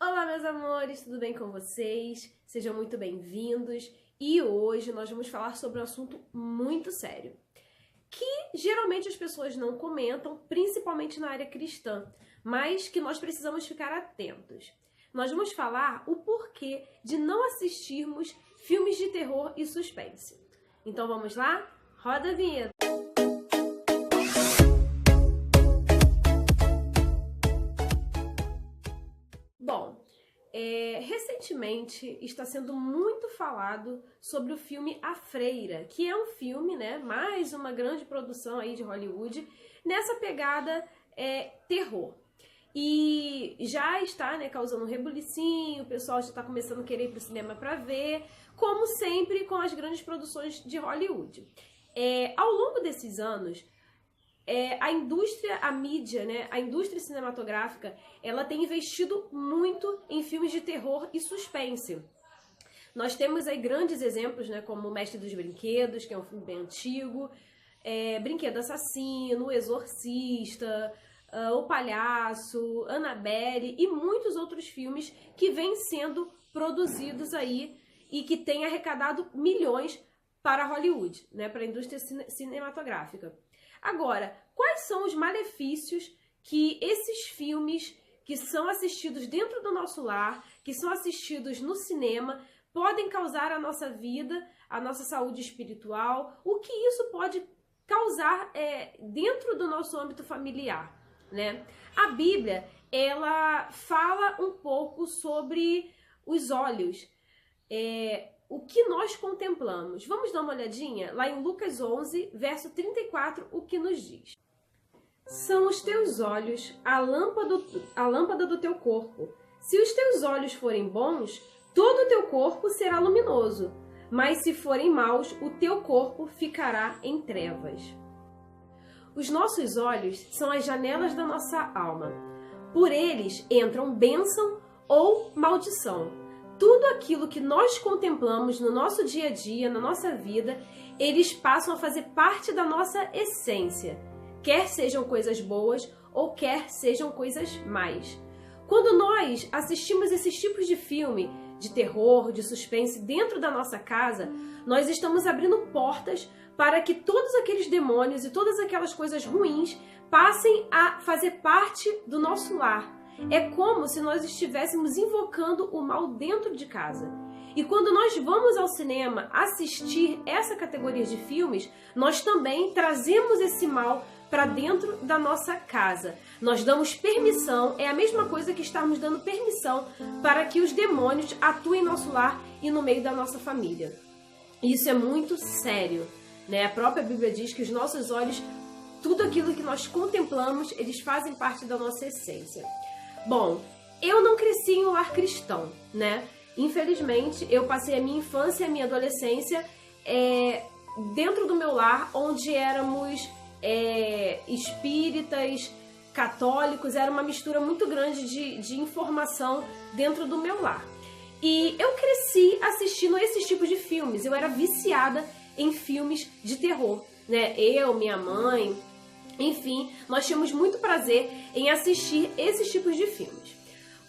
Olá, meus amores, tudo bem com vocês? Sejam muito bem-vindos e hoje nós vamos falar sobre um assunto muito sério que geralmente as pessoas não comentam, principalmente na área cristã, mas que nós precisamos ficar atentos. Nós vamos falar o porquê de não assistirmos filmes de terror e suspense. Então vamos lá? Roda a vinheta! Bom, recentemente está sendo muito falado sobre o filme A Freira, que é um filme, mais uma grande produção aí de Hollywood, nessa pegada terror. E já está, causando um rebulicinho, o pessoal já está começando a querer ir para o cinema para ver, como sempre com as grandes produções de Hollywood. Ao longo desses anos, a indústria, a mídia, a indústria cinematográfica, ela tem investido muito em filmes de terror e suspense. Nós temos aí grandes exemplos, como O Mestre dos Brinquedos, que é um filme bem antigo, Brinquedo Assassino, O Exorcista, O Palhaço, Annabelle e muitos outros filmes que vêm sendo produzidos aí e que têm arrecadado milhões para Hollywood, para a indústria cinematográfica. Agora, quais são os malefícios que esses filmes que são assistidos dentro do nosso lar, que são assistidos no cinema, podem causar à nossa vida, à nossa saúde espiritual? O que isso pode causar dentro do nosso âmbito familiar, A Bíblia, ela fala um pouco sobre os olhos, o que nós contemplamos. Vamos dar uma olhadinha lá em Lucas 11, verso 34, o que nos diz. São os teus olhos a lâmpada do teu corpo. Se os teus olhos forem bons, todo o teu corpo será luminoso, mas se forem maus, o teu corpo ficará em trevas. Os nossos olhos são as janelas da nossa alma. Por eles entram bênção ou maldição. Tudo aquilo que nós contemplamos no nosso dia a dia, na nossa vida, eles passam a fazer parte da nossa essência, quer sejam coisas boas ou quer sejam coisas más. Quando nós assistimos esses tipos de filme, de terror, de suspense dentro da nossa casa, nós estamos abrindo portas para que todos aqueles demônios e todas aquelas coisas ruins passem a fazer parte do nosso lar. É como se nós estivéssemos invocando o mal dentro de casa. E quando nós vamos ao cinema assistir essa categoria de filmes, nós também trazemos esse mal para dentro da nossa casa. Nós damos permissão, é a mesma coisa que estarmos dando permissão para que os demônios atuem em nosso lar e no meio da nossa família. Isso é muito sério, A própria Bíblia diz que os nossos olhos, tudo aquilo que nós contemplamos, eles fazem parte da nossa essência. Bom, eu não cresci em um lar cristão, Infelizmente, eu passei a minha infância e a minha adolescência dentro do meu lar, onde éramos espíritas, católicos, era uma mistura muito grande de informação dentro do meu lar. E eu cresci assistindo esses tipos de filmes, eu era viciada em filmes de terror, Eu, minha mãe, enfim, nós tínhamos muito prazer em assistir esses tipos de filmes.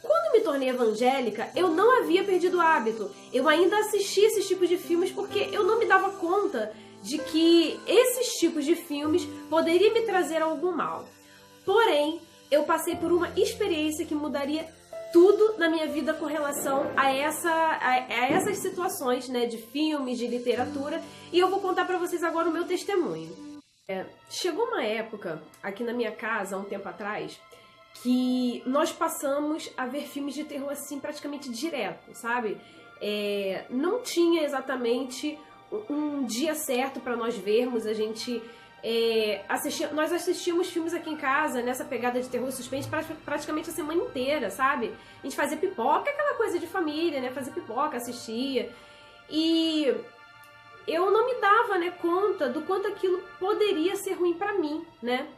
Quando me tornei evangélica, eu não havia perdido o hábito. Eu ainda assistia esses tipos de filmes porque eu não me dava conta de que esses tipos de filmes poderiam me trazer algum mal. Porém, eu passei por uma experiência que mudaria tudo na minha vida com relação a essas situações, de filmes, de literatura, e eu vou contar para vocês agora o meu testemunho. Chegou uma época aqui na minha casa, há um tempo atrás, que nós passamos a ver filmes de terror assim praticamente direto, sabe? Não tinha exatamente um dia certo para nós vermos, a gente nós assistíamos filmes aqui em casa, nessa pegada de terror e suspense, praticamente a semana inteira, sabe? A gente fazia pipoca, aquela coisa de família, Fazia pipoca, assistia, e eu não me dava conta do quanto aquilo poderia ser ruim para mim,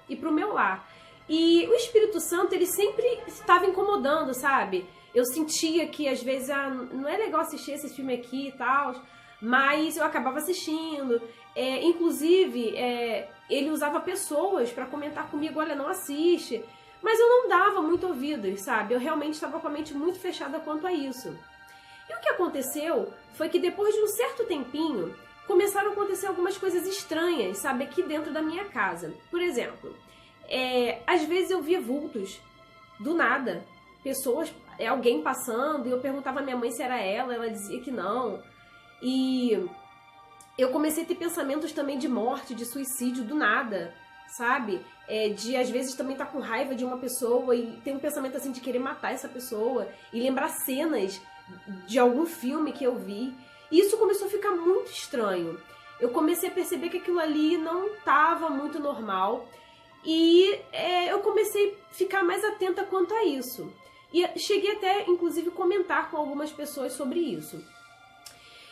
e para o meu lar. E o Espírito Santo, ele sempre estava incomodando, sabe? Eu sentia que às vezes não é legal assistir esse filme aqui e tal, mas eu acabava assistindo. Inclusive, ele usava pessoas para comentar comigo, olha, não assiste. Mas eu não dava muito ouvidos, sabe? Eu realmente estava com a mente muito fechada quanto a isso. E o que aconteceu foi que depois de um certo tempinho, começaram a acontecer algumas coisas estranhas, sabe? Aqui dentro da minha casa. Por exemplo, às vezes eu via vultos, do nada. Pessoas, alguém passando, e eu perguntava à minha mãe se era ela dizia que não. E eu comecei a ter pensamentos também de morte, de suicídio, do nada, sabe? De às vezes também estar com raiva de uma pessoa e ter um pensamento assim de querer matar essa pessoa e lembrar cenas de algum filme que eu vi. E isso começou a ficar muito estranho. Eu comecei a perceber que aquilo ali não estava muito normal e eu comecei a ficar mais atenta quanto a isso. E cheguei até, inclusive, comentar com algumas pessoas sobre isso.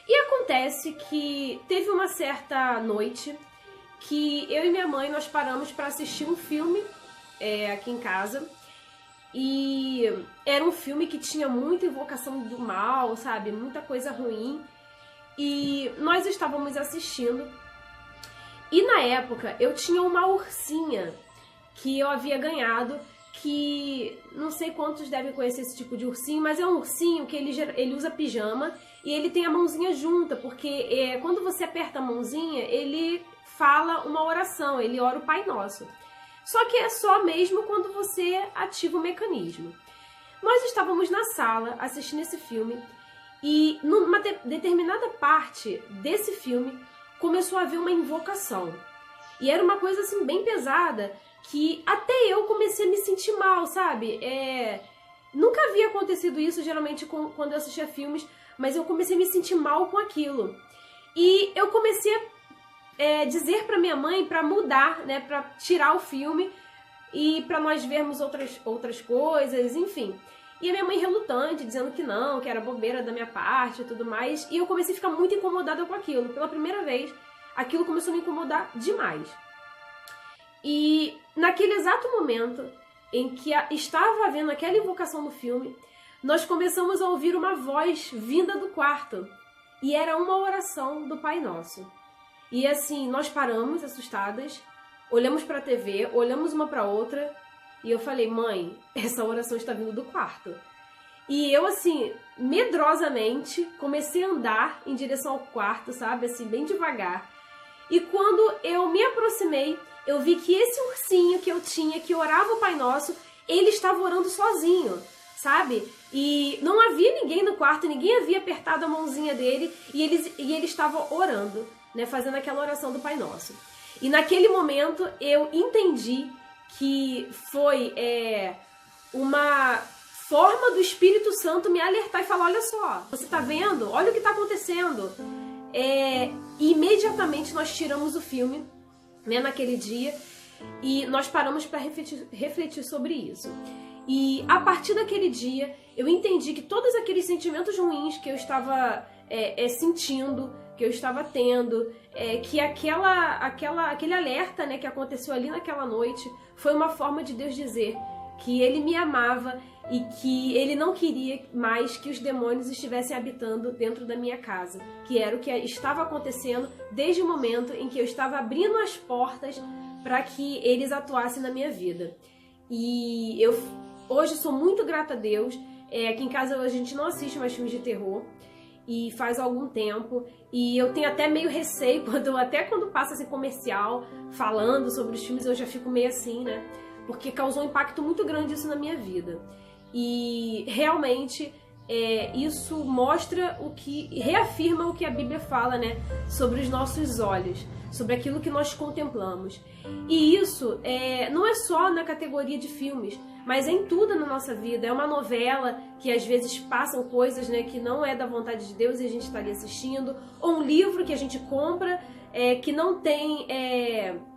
E acontece que teve uma certa noite que eu e minha mãe, nós paramos para assistir um filme aqui em casa. E era um filme que tinha muita invocação do mal, sabe? Muita coisa ruim. E nós estávamos assistindo. E na época eu tinha uma ursinha que eu havia ganhado, que não sei quantos devem conhecer esse tipo de ursinho, mas é um ursinho que ele usa pijama e ele tem a mãozinha junta, porque quando você aperta a mãozinha, ele fala uma oração, ele ora o Pai Nosso. Só que é só mesmo quando você ativa o mecanismo. Nós estávamos na sala assistindo esse filme e numa determinada parte desse filme começou a haver uma invocação. E era uma coisa assim bem pesada que até eu comecei a me sentir mal, sabe? Nunca havia acontecido isso geralmente quando eu assistia filmes, mas eu comecei a me sentir mal com aquilo. E eu comecei a dizer para minha mãe para mudar, né, para tirar o filme e para nós vermos outras coisas, enfim. E a minha mãe relutante, dizendo que não, que era bobeira da minha parte e tudo mais. E eu comecei a ficar muito incomodada com aquilo. Pela primeira vez, aquilo começou a me incomodar demais. E naquele exato momento em que estava havendo aquela invocação no filme, nós começamos a ouvir uma voz vinda do quarto. E era uma oração do Pai Nosso. E assim, nós paramos assustadas, olhamos para a TV, olhamos uma para outra e eu falei, mãe, essa oração está vindo do quarto. E eu assim, medrosamente, comecei a andar em direção ao quarto, sabe, assim, bem devagar. E quando eu me aproximei, eu vi que esse ursinho que eu tinha, que orava o Pai Nosso, ele estava orando sozinho, sabe? E não havia ninguém no quarto, ninguém havia apertado a mãozinha dele e ele estava orando, né, fazendo aquela oração do Pai Nosso. E naquele momento eu entendi que foi uma forma do Espírito Santo me alertar e falar, olha só, você tá vendo? Olha o que tá acontecendo. E imediatamente nós tiramos o filme, né, naquele dia, e nós paramos para refletir sobre isso. E a partir daquele dia eu entendi que todos aqueles sentimentos ruins que eu estava sentindo, que eu estava tendo, que aquele alerta, né, que aconteceu ali naquela noite foi uma forma de Deus dizer que Ele me amava e que Ele não queria mais que os demônios estivessem habitando dentro da minha casa, que era o que estava acontecendo desde o momento em que eu estava abrindo as portas para que eles atuassem na minha vida. E eu hoje sou muito grata a Deus. Aqui em casa a gente não assiste mais filmes de terror e faz algum tempo, e eu tenho até meio receio quando passa esse comercial falando sobre os filmes, eu já fico meio assim, né? Porque causou um impacto muito grande isso na minha vida. E realmente isso mostra reafirma o que a Bíblia fala, né? Sobre os nossos olhos, sobre aquilo que nós contemplamos. E isso não é só na categoria de filmes, mas é em tudo na nossa vida. É uma novela que às vezes passam coisas, né, que não é da vontade de Deus e a gente está ali assistindo, ou um livro que a gente compra que não tem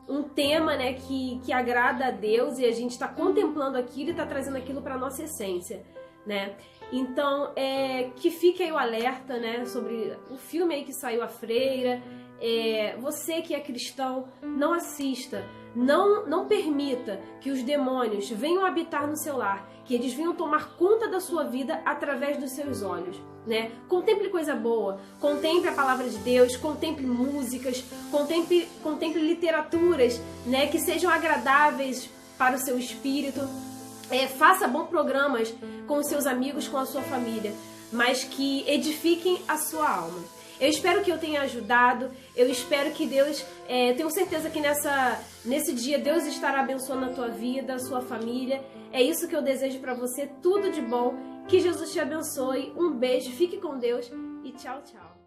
um tema, né, que agrada a Deus e a gente está contemplando aquilo e está trazendo aquilo para a nossa essência, né? Então, que fique aí o alerta, né, sobre o filme aí que saiu, A Freira. Você que é cristão, não assista, não permita que os demônios venham habitar no seu lar, que eles venham tomar conta da sua vida através dos seus olhos, né? Contemple coisa boa, contemple a palavra de Deus, contemple músicas, contemple literaturas, né, que sejam agradáveis para o seu espírito, faça bons programas com os seus amigos, com a sua família, mas que edifiquem a sua alma. Eu espero que eu tenha ajudado, eu espero que Deus, tenho certeza que nesse dia Deus estará abençoando a tua vida, a sua família. É isso que eu desejo para você, tudo de bom, que Jesus te abençoe, um beijo, fique com Deus e tchau, tchau.